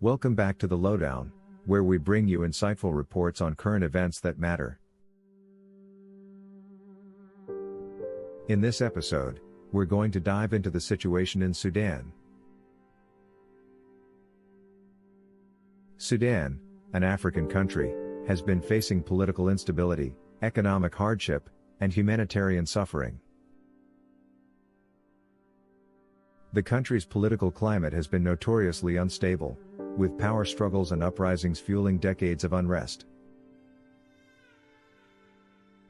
Welcome back to the Lowdown, where we bring you insightful reports on current events that matter. In this episode, we're going to dive into the situation in Sudan. Sudan, an African country, has been facing political instability, economic hardship, and humanitarian suffering. The country's political climate has been notoriously unstable, with power struggles and uprisings fueling decades of unrest.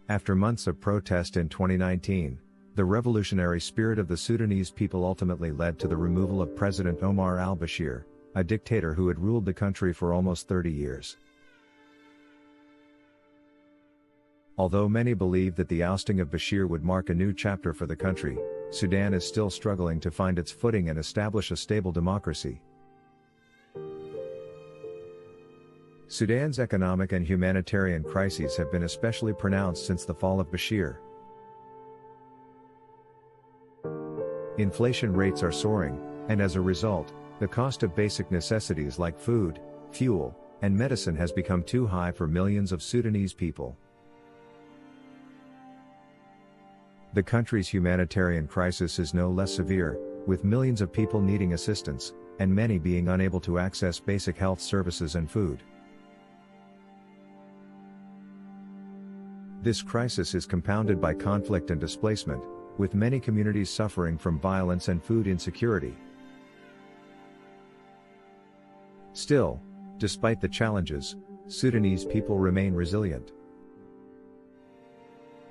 After months of protest in 2019, the revolutionary spirit of the Sudanese people ultimately led to the removal of President Omar al-Bashir, a dictator who had ruled the country for almost 30 years. Although many believe that the ousting of Bashir would mark a new chapter for the country, Sudan is still struggling to find its footing and establish a stable democracy. Sudan's economic and humanitarian crises have been especially pronounced since the fall of Bashir. Inflation rates are soaring, and as a result, the cost of basic necessities like food, fuel, and medicine has become too high for millions of Sudanese people. The country's humanitarian crisis is no less severe, with millions of people needing assistance, and many being unable to access basic health services and food. This crisis is compounded by conflict and displacement, with many communities suffering from violence and food insecurity. Still, despite the challenges, Sudanese people remain resilient.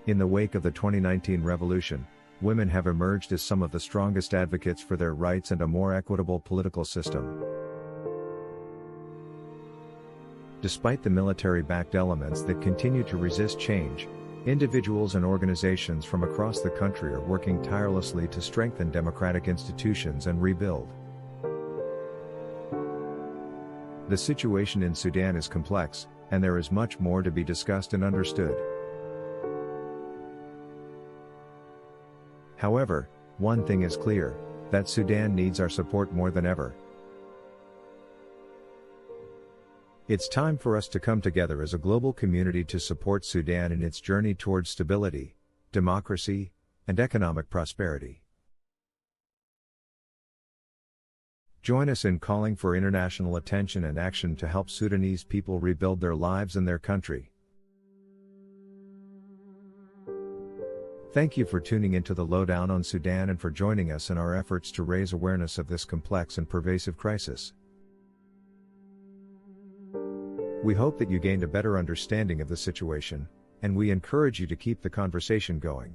In the wake of the 2019 revolution, women have emerged as some of the strongest advocates for their rights and a more equitable political system. Despite the military-backed elements that continue to resist change, individuals and organizations from across the country are working tirelessly to strengthen democratic institutions and rebuild. The situation in Sudan is complex, and there is much more to be discussed and understood. However, one thing is clear, that Sudan needs our support more than ever. It's time for us to come together as a global community to support Sudan in its journey towards stability, democracy, and economic prosperity. Join us in calling for international attention and action to help Sudanese people rebuild their lives and their country. Thank you for tuning into the Lowdown on Sudan and for joining us in our efforts to raise awareness of this complex and pervasive crisis. We hope that you gained a better understanding of the situation, and we encourage you to keep the conversation going.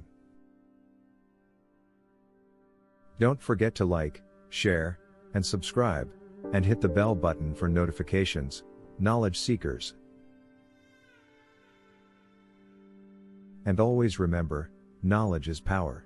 Don't forget to like, share, and subscribe, and hit the bell button for notifications, knowledge seekers. And always remember, knowledge is power.